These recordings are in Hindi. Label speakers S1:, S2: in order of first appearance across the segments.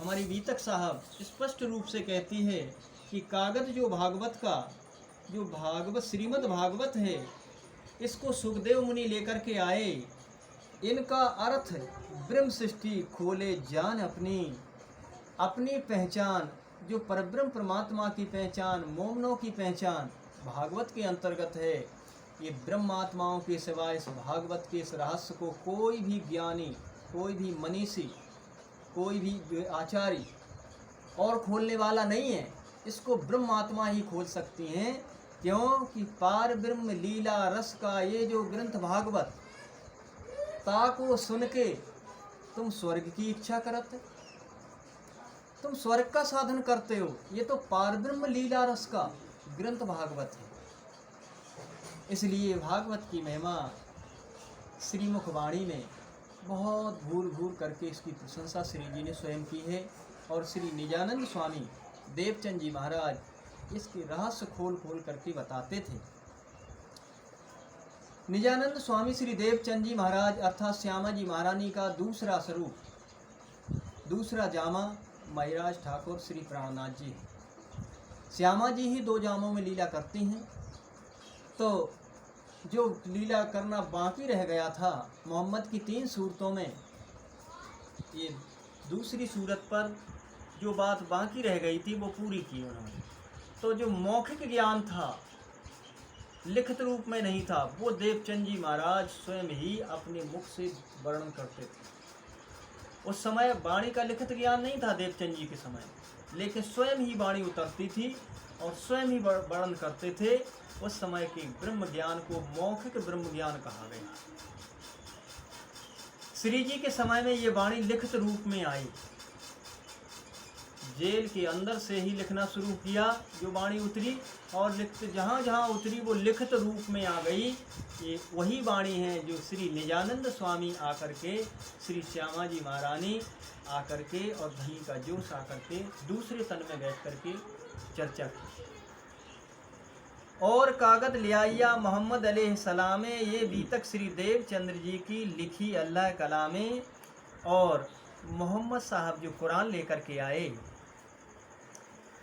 S1: हमारी बीतक साहब स्पष्ट रूप से कहती है कि कागज जो भागवत श्रीमद् भागवत है, इसको सुखदेव मुनि लेकर के आए। इनका अर्थ ब्रह्म सृष्टि खोले जान अपनी अपनी पहचान, जो परब्रह्म परमात्मा की पहचान, मोमनों की पहचान भागवत के अंतर्गत है। ये ब्रह्मात्माओं के सिवाय इस भागवत के इस रहस्य को कोई भी ज्ञानी, कोई भी मनीषी, कोई भी आचार्य और खोलने वाला नहीं है। इसको ब्रह्मात्मा ही खोल सकती हैं। क्यों कि पार ब्रह्म लीला रस का ये जो ग्रंथ भागवत ताको सुन के तुम स्वर्ग की इच्छा करते, तुम स्वर्ग का साधन करते हो। ये तो पार ब्रह्म लीला रस का ग्रंथ भागवत है। इसलिए भागवत की महिमा श्रीमुखवाणी में बहुत भूल भूल करके इसकी प्रशंसा श्री जी ने स्वयं की है। और श्री निजानंद स्वामी देवचंद जी महाराज इसके रहस्य खोल खोल करके बताते थे। निजानंद स्वामी श्री देवचंद जी महाराज अर्थात श्यामा जी महारानी का दूसरा स्वरूप, दूसरा जामा महिराज ठाकुर श्री प्राणनाथ जी। श्यामा जी ही 2 जामों में लीला करती हैं। तो जो लीला करना बाकी रह गया था मोहम्मद की 3 सूरतों में, ये दूसरी सूरत पर जो बात बाकी रह गई थी वो पूरी की उन्होंने। तो जो मौखिक ज्ञान था, लिखित रूप में नहीं था, वो देवचंद जी महाराज स्वयं ही अपने मुख से वर्णन करते थे। उस समय वाणी का लिखित ज्ञान नहीं था देवचंद जी के समय, लेकिन स्वयं ही वाणी उतरती थी और स्वयं ही वर्णन करते थे। उस समय के ब्रह्म ज्ञान को मौखिक ब्रह्म ज्ञान कहा गया। श्री जी के समय में ये वाणी लिखित रूप में आई। जेल के अंदर से ही लिखना शुरू किया जो वाणी उतरी, और लिखित जहाँ जहाँ उतरी वो लिखित रूप में आ गई। ये वही वाणी है जो श्री निजानंद स्वामी आकर के, श्री श्यामा जी महारानी आकर के और धनी का जोश आकर के दूसरे तन में बैठ करके चर्चा की। और कागज ले आइया मोहम्मद अलैहिस्सलामे, ये बीतक श्री देवचंद्र जी की लिखी अल्लाह कलामे। और मोहम्मद साहब जो कुरान लेकर के आए,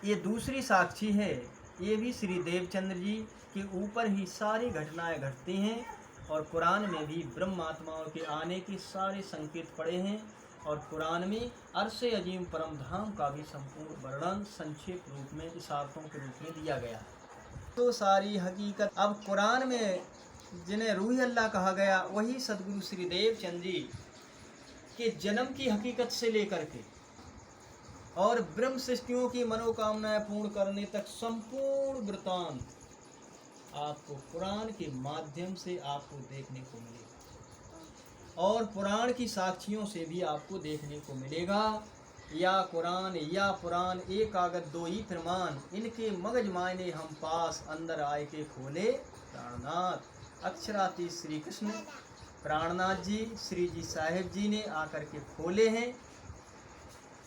S1: ये दूसरी साक्षी है। ये भी श्री देवचंद्र जी के ऊपर ही सारी घटनाएं घटती हैं। और कुरान में भी ब्रह्मात्माओं के आने के सारे संकेत पड़े हैं। और कुरान में अर्श-ए अजीम परम धाम का भी संपूर्ण वर्णन संक्षेप रूप में इशारतों के रूप में दिया गया है। तो सारी हकीकत अब कुरान में जिन्हें रूह अल्लाह कहा गया, वही सदगुरु श्री देवचंद जी के जन्म की हकीकत से लेकर के और ब्रह्म सृष्टियों की मनोकामनाएं पूर्ण करने तक संपूर्ण वृतांत आपको पुराण के माध्यम से आपको देखने को मिलेगा। और पुराण की साक्षियों से भी आपको देखने को मिलेगा। या कुरान या पुराण एक कागज 2 ही प्रमाण, इनके मगज मायने हम पास अंदर आए के खोले प्राणनाथ। अक्षराती श्री कृष्ण प्राणनाथ जी श्री जी साहेब जी ने आकर के खोले हैं।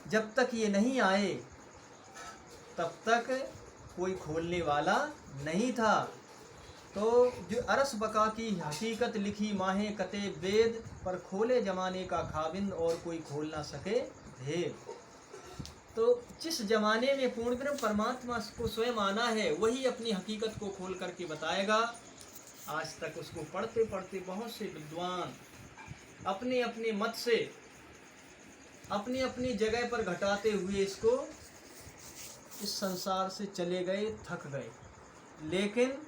S1: जब तक ये नहीं आए तब तक कोई खोलने वाला नहीं था। तो जो अरस बका की हकीकत लिखी माहे कते वेद, पर खोले जमाने का खाबिंद और कोई खोल ना सके भेद। तो जिस जमाने में पूर्ण ब्रह्म परमात्मा को स्वयं आना है, वही अपनी हकीकत को खोल करके बताएगा। आज तक उसको पढ़ते पढ़ते बहुत से विद्वान अपने अपने मत से अपनी अपनी जगह पर घटाते हुए इसको इस संसार से चले गए, थक गए, लेकिन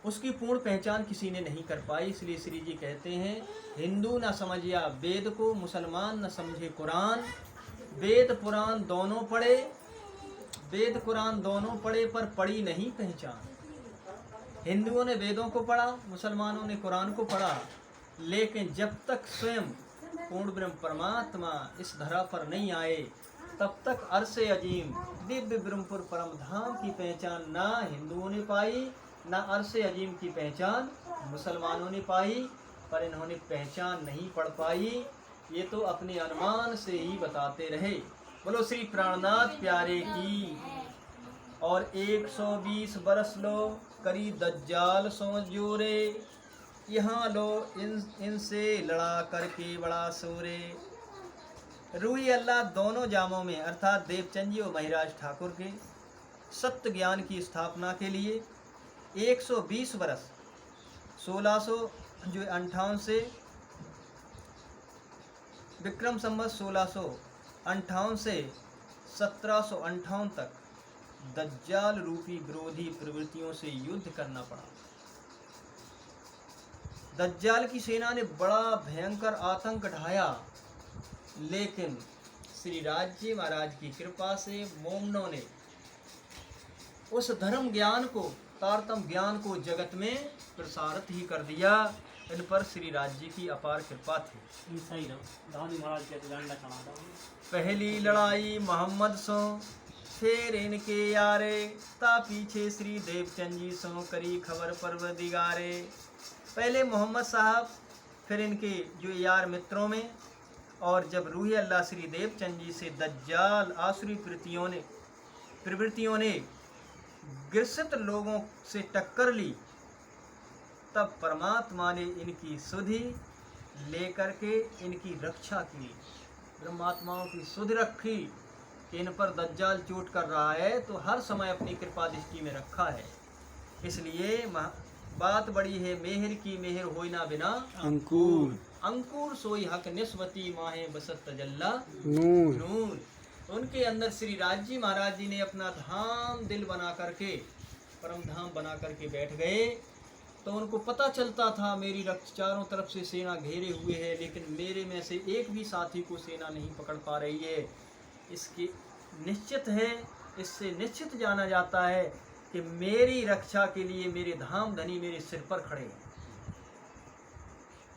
S1: उसकी पूर्ण पहचान किसी ने नहीं कर पाई। इसलिए श्री जी कहते हैं, हिंदू न समझिया वेद को, मुसलमान न समझे कुरान। वेद पुराण दोनों पढ़े, वेद कुरान दोनों पढ़े, पर पढ़ी नहीं पहचान। हिंदुओं ने वेदों को पढ़ा, मुसलमानों ने कुरान को पढ़ा, लेकिन जब तक स्वयं पूर्ण ब्रह्म परमात्मा इस धरा पर नहीं आए, तब तक अर्श-ए अजीम दिव्य ब्रह्मपुर परम धाम की पहचान ना हिंदुओं ने पाई, ना अर्श-ए अजीम की पहचान मुसलमानों ने पाई। पर इन्होंने पहचान नहीं पढ़ पाई, ये तो अपने अनुमान से ही बताते रहे। बोलो श्री प्राणनाथ प्यारे की। और 120 बरस लो करी दज्जाल सो जोरे, यहाँ लो इनसे लड़ा करके बड़ा सोरे। रूही अल्लाह दोनों जामों में अर्थात देवचंद जी और महिराज ठाकुर के सत्य ज्ञान की स्थापना के लिए 120 वर्ष 1658 से विक्रम संवत 1658 से 1758 तक दज्जाल रूपी विरोधी प्रवृत्तियों से युद्ध करना पड़ा। दज्जाल की सेना ने बड़ा भयंकर आतंक ढाया, लेकिन श्री राज्य महाराज की कृपा से मोमनों ने उस धर्म ज्ञान को, तारतम ज्ञान को जगत में प्रसारित ही कर दिया। इन पर श्री राज्य की अपार कृपा थी। पहली लड़ाई मोहम्मद सो, फिर इनके यारे, ता पीछे श्री देवचंद जी सो करी खबर परवरदिगारे। पहले मोहम्मद साहब, फिर इनके जो यार मित्रों में, और जब रूही अल्लाह श्री देवचंद जी से दज्जाल आसुरी प्रवृत्तियों ने ग्रसित लोगों से टक्कर ली, तब परमात्मा ने इनकी सुधि लेकर के इनकी रक्षा की। ब्रह्मात्माओं की सुधि रखी कि इन पर दज्जाल चोट कर रहा है तो हर समय अपनी कृपा दृष्टि में रखा है। इसलिए बात बड़ी है, मेहर की मेहर होई ना बिना अंकुर, अंकुर सोई हक निस्वती माहे बसत तजल्ला नूर। उनके अंदर श्री राज्य महाराज जी ने अपना धाम दिल बना करके, परम धाम बना करके बैठ गए। तो उनको पता चलता था मेरी चारों तरफ से सेना घेरे हुए है, लेकिन मेरे में से एक भी साथी को सेना नहीं पकड़ पा रही है। इसकी निश्चित है, इससे निश्चित जाना जाता है कि मेरी रक्षा के लिए मेरे धाम धनी मेरे सिर पर खड़े हैं।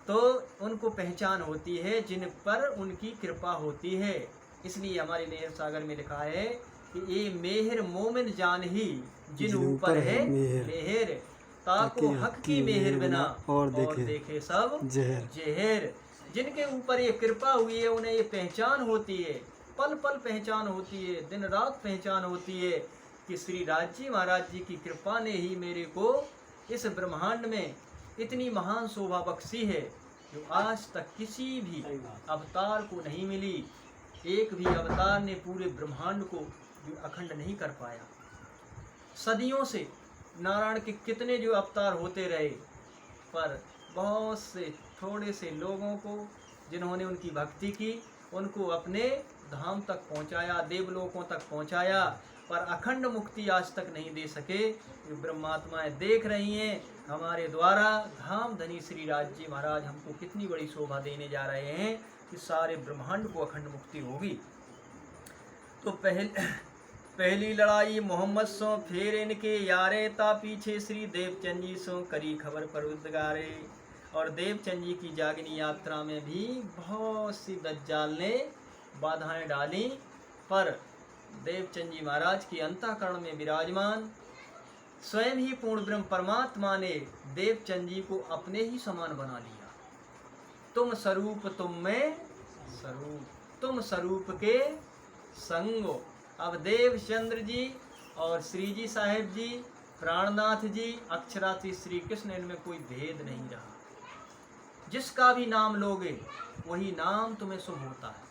S1: तो उनको पहचान होती है जिन पर उनकी कृपा होती है। इसलिए हमारे मेहर सागर में लिखा है कि ये मेहर मोमिन जान ही जिन ऊपर है मेहर, ताको हक की मेहर बिना और देखे सब जहर। जिनके ऊपर ये कृपा हुई है उन्हें ये पहचान होती है, पल पल पहचान होती है, दिन रात पहचान होती है कि श्री राज्य महाराज जी की कृपा ने ही मेरे को इस ब्रह्मांड में इतनी महान शोभा बख्शी है जो आज तक किसी भी अवतार को नहीं मिली। एक भी अवतार ने पूरे ब्रह्मांड को अखंड नहीं कर पाया। सदियों से नारायण के कितने जो अवतार होते रहे, पर बहुत से थोड़े से लोगों को जिन्होंने उनकी भक्ति की, उनको अपने धाम तक पहुंचाया, देवलोकों तक पहुंचाया, पर अखंड मुक्ति आज तक नहीं दे सके। ब्रह्मात्माएं देख रही हैं हमारे द्वारा धाम धनी श्री राज्य महाराज हमको कितनी बड़ी शोभा देने जा रहे हैं कि सारे ब्रह्मांड को अखंड मुक्ति होगी। तो पहली लड़ाई मोहम्मद सो, फिर इनके यारे, ता पीछे श्री देवचंद जी सो करी खबर परवरदिगारे। और देवचंद जी की जागनी यात्रा में भी बहुत सी दज्जाल ने बाधाएं डाली, पर देवचंद जी महाराज के अंतःकरण में विराजमान स्वयं ही पूर्ण ब्रह्म परमात्मा ने देवचंद जी को अपने ही समान बना लिया। तुम स्वरूप तुम में स्वरूप, तुम स्वरूप के संगो। अब देवचंद्र जी और श्री जी साहेब जी, प्राणनाथ जी, अक्षरार्थी श्री कृष्ण, इनमें कोई भेद नहीं रहा। जिसका भी नाम लोगे वही नाम तुम्हें शुभ होता है।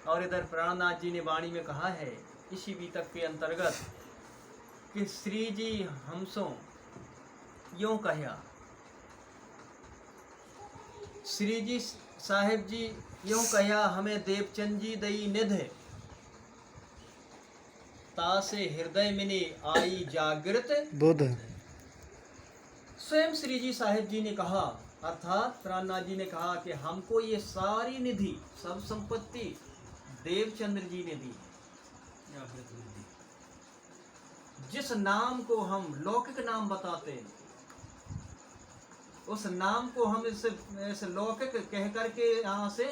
S1: और इधर प्राणनाथ जी ने वाणी में कहा है इसी बीतक के अंतर्गत कि श्री जी हमसो यूं कहा, श्री जी साहेब जी यूं कहा, हमें देवचंद जी दई निधि, तासे हृदय मिने आई जागृत बुध। स्वयं श्री जी साहेब जी ने कहा, अर्थात प्राणनाथ जी ने कहा कि हमको ये सारी निधि, सब संपत्ति देवचंद्र जी ने दी। जिस नाम को हम लौकिक नाम बताते हैं, उस नाम को हम इस लौकिक कह करके यहाँ से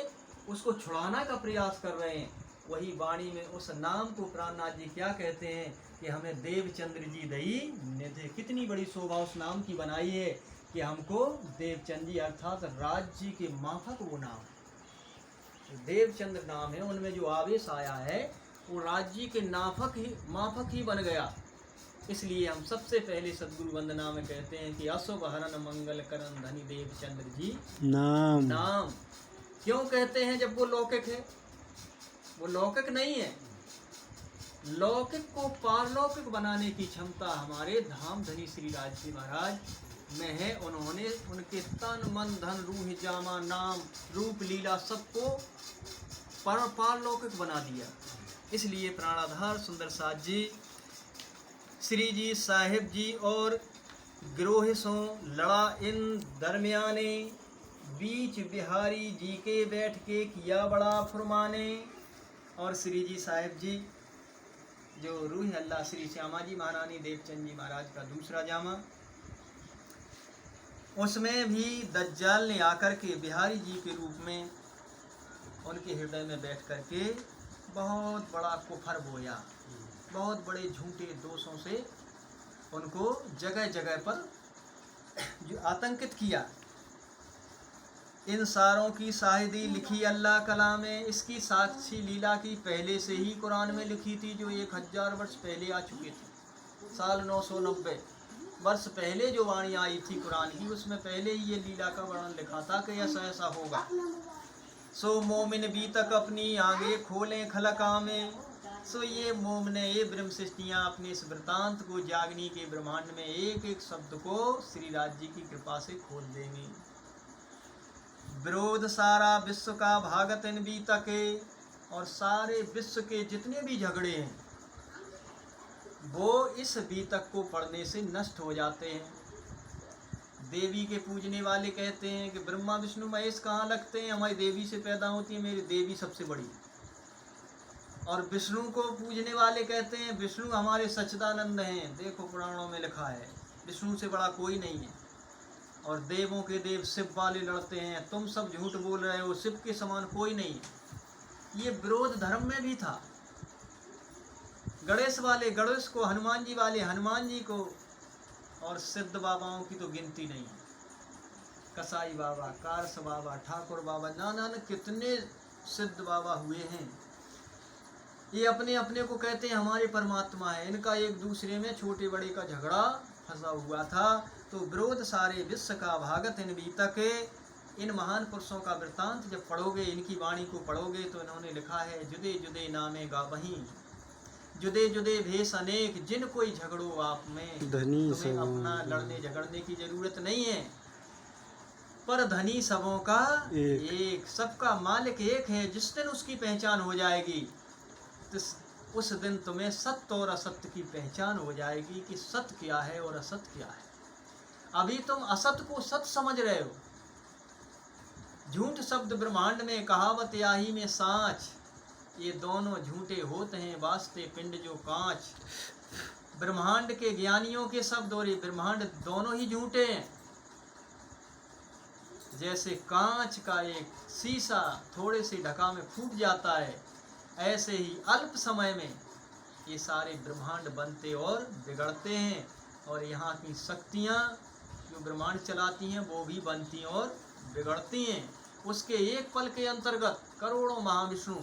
S1: उसको छुड़ाना का प्रयास कर रहे हैं। वही वाणी में उस नाम को प्राणनाथ जी क्या कहते हैं कि हमें देवचंद्र जी दई निधि। कितनी बड़ी शोभा उस नाम की बनाई है कि हमको देवचंद जी, अर्थात राज्य के माफक वो नाम है, देवचंद्र नाम है, उनमें जो आवेश आया है वो राज्य के माफक ही बन गया। इसलिए हम सबसे पहले सदगुरु वंदना में कहते हैं कि अशुभ हरण मंगल करण धनी देवचंद्र जी नाम। क्यों कहते हैं जब वो लौकिक है? वो लौकिक नहीं है। लौकिक को पारलौकिक बनाने की क्षमता हमारे धाम धनी श्री राजजी महाराज में है। उन्होंने उनके तन मन धन रूह जामा नाम रूप लीला सबको पारलौकिक बना दिया। इसलिए प्राणाधार सुंदर साथ जी, श्री जी साहिब जी और गिरोह सो लड़ा इन दरमियाने, बीच बिहारी जी के बैठ के किया बड़ा फुरमाने। और श्री जी साहिब जी जो रूह अल्लाह श्री श्यामा जी महारानी देवचंद जी महाराज का दूसरा जामा, उसमें भी दज्जाल ने आकर के बिहारी जी के रूप में उनके हृदय में बैठ करके बहुत बड़ा कुफर बोया, बहुत बड़े झूठे दोषों से उनको जगह जगह पर जो आतंकित किया। इन सारों की शाहिदी लिखी अल्लाह कलाम में, इसकी साक्षी लीला की पहले से ही कुरान में लिखी थी, जो 1000 वर्ष पहले आ चुकी थी। साल 990 वर्ष पहले जो वाणी आई थी कुरान की, उसमें पहले ही ये लीला का वर्णन लिखा था कि ऐसा ऐसा होगा। सो मोमिन भी तक अपनी आगे खोलें खलका में, सो ये मोमने ये ब्रह्म सृष्टियाँ अपने इस वृतांत को जागनी के ब्रह्मांड में एक एक शब्द को श्री राज जी की कृपा से खोल देंगे। विरोध सारा विश्व का भागत इन बीतके, और सारे विश्व के जितने भी झगड़े हैं वो इस बीतक को पढ़ने से नष्ट हो जाते हैं। देवी के पूजने वाले कहते हैं कि ब्रह्मा विष्णु महेश कहाँ लगते हैं, हमारी देवी से पैदा होती है, मेरी देवी सबसे बड़ी। और विष्णु को पूजने वाले कहते हैं विष्णु हमारे सच्चिदानंद हैं, देखो पुराणों में लिखा है विष्णु से बड़ा कोई नहीं है। और देवों के देव शिव वाले लड़ते हैं, तुम सब झूठ बोल रहे हो, शिव के समान कोई नहीं है। ये विरोध धर्म में भी था। गणेश वाले गणेश को, हनुमान जी वाले हनुमान जी को, और सिद्ध बाबाओं की तो गिनती नहीं है। कसाई बाबा, कारस बाबा, ठाकुर बाबा, ना कितने सिद्ध बाबा हुए हैं। ये अपने अपने को कहते हैं हमारे परमात्मा है। इनका एक दूसरे में छोटे बड़े का झगड़ा फंसा हुआ था। तो विरोध सारे विश्व का भागत इन बीतक, इन महान पुरुषों का वृत्तांत जब पढ़ोगे, इनकी वाणी को पढ़ोगे तो इन्होंने लिखा है जुदे जुदे नामे गावहीं, जुदे जुदे भेष अनेक, जिन कोई झगड़ो आप में, तुम्हें अपना लड़ने झगड़ने की जरूरत नहीं है, पर धनी सबों का एक, सबका मालिक एक है। जिस दिन उसकी पहचान हो जाएगी तो उस दिन तुम्हें सत्य और असत्य की पहचान हो जाएगी कि सत्य क्या है और असत्य क्या है। अभी तुम असत्य को सत्य समझ रहे हो। झूठ शब्द ब्रह्मांड में, कहावत याही में सांच, ये दोनों झूठे होते हैं, वास्ते पिंड जो कांच। ब्रह्मांड के ज्ञानियों के शब्द और ये ब्रह्मांड दोनों ही झूठे हैं। जैसे कांच का एक शीशा थोड़े से ढका में फूट जाता है, ऐसे ही अल्प समय में ये सारे ब्रह्मांड बनते और बिगड़ते हैं। और यहाँ की शक्तियाँ जो ब्रह्मांड चलाती हैं वो भी बनती और बिगड़ती हैं। उसके एक पल के अंतर्गत करोड़ों महाविष्णु,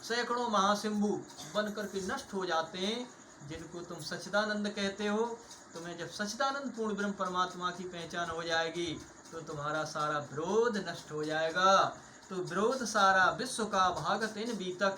S1: सैकड़ों महाशंभु बन करके नष्ट हो जाते हैं, जिनको तुम सच्चिदानंद कहते हो। तुम्हें जब सच्चिदानंद पूर्ण ब्रह्म परमात्मा की पहचान हो जाएगी तो तुम्हारा सारा विरोध नष्ट हो जाएगा। तो विरोध सारा विश्व का भागत इन बीतक,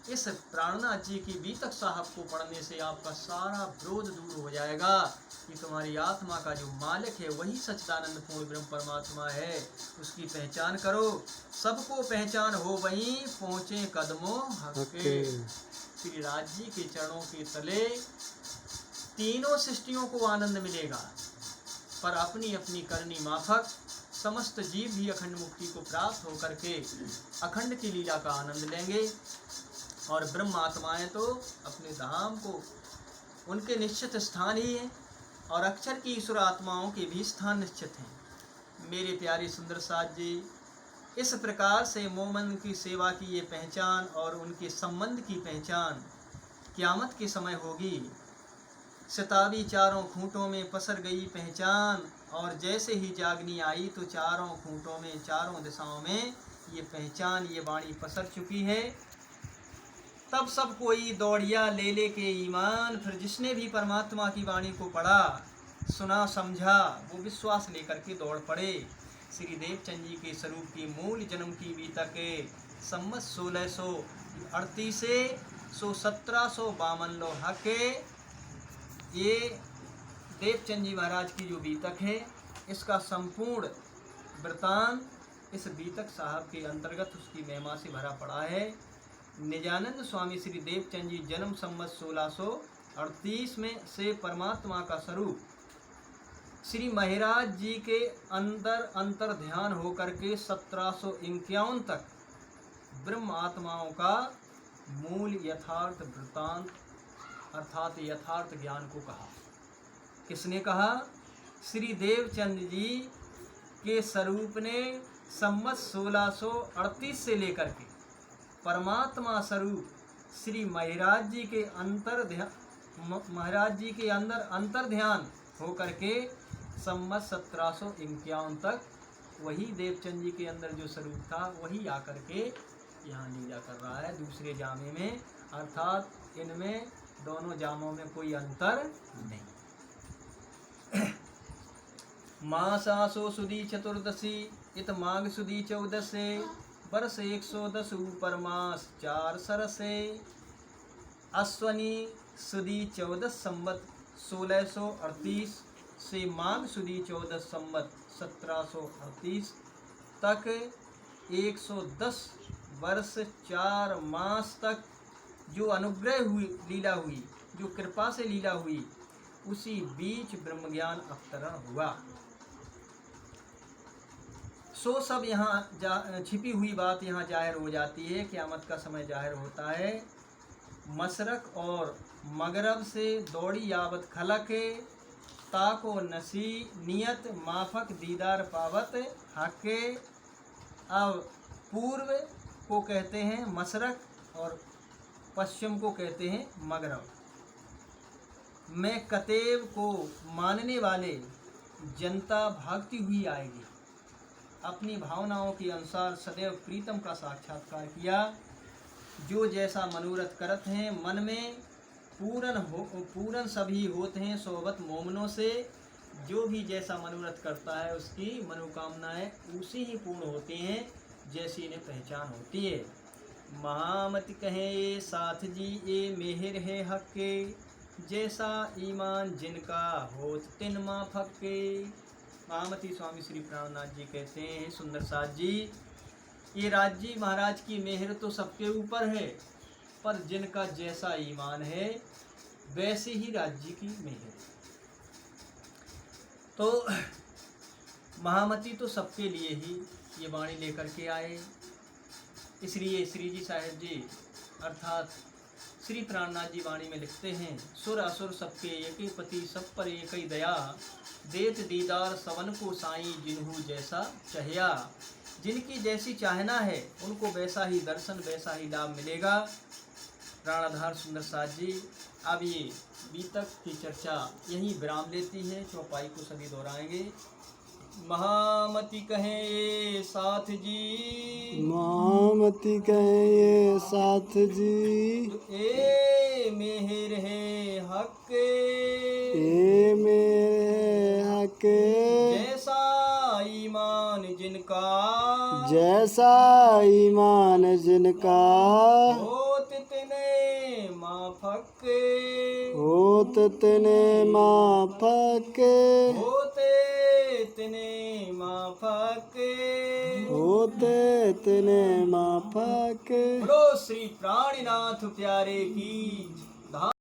S1: इस प्राणनाथ जी की बीतक साहब को पढ़ने से आपका सारा विरोध दूर हो जाएगा कि तुम्हारी आत्मा का जो मालिक है वही सच्चिदानंद पूर्ण ब्रह्म परमात्मा है। उसकी पहचान करो, सबको पहचान हो वहीं पहुँचे कदमों हक के। श्री राज जी के चरणों के तले तीनों सृष्टियों को आनंद मिलेगा, पर अपनी अपनी करनी माफक समस्त जीव भी अखंड मुक्ति को प्राप्त होकर के अखंड की लीला का आनंद लेंगे। और ब्रह्म आत्माएं तो अपने धाम को, उनके निश्चित स्थान ही है, और अक्षर की ईश्वर आत्माओं के भी स्थान निश्चित हैं। मेरे प्यारे सुंदर साथ जी, इस प्रकार से मोमन की सेवा की ये पहचान और उनके संबंध की पहचान क़यामत के समय होगी। शताबी चारों खूंटों में पसर गई पहचान, और जैसे ही जागनी आई तो चारों खूंटों में, चारों दिशाओं में ये पहचान, ये वाणी पसर चुकी है। तब सब कोई दौड़िया ले के ईमान, फिर जिसने भी परमात्मा की वाणी को पढ़ा, सुना, समझा, वो विश्वास लेकर के दौड़ पड़े। श्री देवचंद जी के स्वरूप की मूल जन्म की बीतक संवत 1600 38 सो 1752 लो हके। ये देवचंद जी महाराज की जो बीतक है, इसका संपूर्ण वृतांत इस बीतक साहब के अंतर्गत उसकी महिमा से भरा पड़ा है। निजानंद स्वामी श्री देवचंद जी जन्म संवत 1638 में से परमात्मा का स्वरूप श्री महाराज जी के अंदर अंतर ध्यान होकर के 1751 तक ब्रह्म आत्माओं का मूल यथार्थ वृतांत अर्थात यथार्थ ज्ञान को कहा। किसने कहा? श्री देवचंद जी के स्वरूप ने संवत 1638 से लेकर के परमात्मा स्वरूप श्री महाराज जी के महाराज जी के अंदर अंतर ध्यान होकर के संवत 1751 तक वही देवचंद जी के अंदर जो स्वरूप था वही आकर के यहाँ लीला कर रहा है दूसरे जामे में, अर्थात इनमें दोनों जामों में कोई अंतर नहीं। मासासो सुदी चतुर्दशी इत माघ सुदी 14 वर्ष 110 ऊपर मास 4 सरसे। अश्वनी सुदी 14 संवत 1638 से माघ सुदी 14 संवत 1738 तक 110 वर्ष 4 मास तक जो अनुग्रह हुई लीला हुई, जो कृपा से लीला हुई, उसी बीच ब्रह्मज्ञान अवतरण हुआ। सो सब यहाँ छिपी हुई बात यहाँ जाहिर हो जाती है। क़यामत का समय जाहिर होता है। मशरक और मगरब से दौड़ी यावत खलक ताको नसी नियत माफक दीदार पावत हके। अब पूर्व को कहते हैं मशरक और पश्चिम को कहते हैं मगरब। मैं कतेब को मानने वाले जनता भागती हुई आएगी। अपनी भावनाओं के अनुसार सदैव प्रीतम का साक्षात्कार किया। जो जैसा मनोरथ करत हैं मन में पूरन सभी होते हैं सोबत मोमनों से। जो भी जैसा मनोरथ करता है उसकी मनोकामनाएं उसी ही पूर्ण होती हैं जैसी इन्हें पहचान होती है। महामति कहे ये साथ जी ये मेहर है हक के, जैसा ईमान जिनका होत तिन माफक के। महामती स्वामी श्री प्राणनाथ जी कहते हैं सुंदर साथ जी, ये राज जी महाराज की मेहर तो सबके ऊपर है, पर जिनका जैसा ईमान है वैसे ही राज जी की मेहर। तो महामती तो सबके लिए ही ये वाणी लेकर के आए। इसलिए श्री जी साहेब जी अर्थात श्री प्राणनाथ जी वाणी में लिखते हैं, सुर असुर सबके एक पति सब पर एक ही दया, देत दीदार सवन को साईं जिन्हू जैसा चहिया। जिनकी जैसी चाहना है उनको वैसा ही दर्शन वैसा ही लाभ मिलेगा। प्राणाधार सुंदर साथ जी अब ये बीतक की चर्चा यही विराम लेती है। चौपाई को सभी दोहराएंगे। महामति कहे ये साथ जी,
S2: महामति कहे ये साथ जी,
S1: ए मेहर है हक,
S2: ए मेरे हक।
S1: जैसा ईमान जिनका,
S2: जैसा ईमान जिनका,
S1: होत तिने माफक,
S2: होत तिने माफक,
S1: होते तिने माफक,
S2: होते तिने माफक।
S1: बोलो श्री प्राणनाथ प्यारे की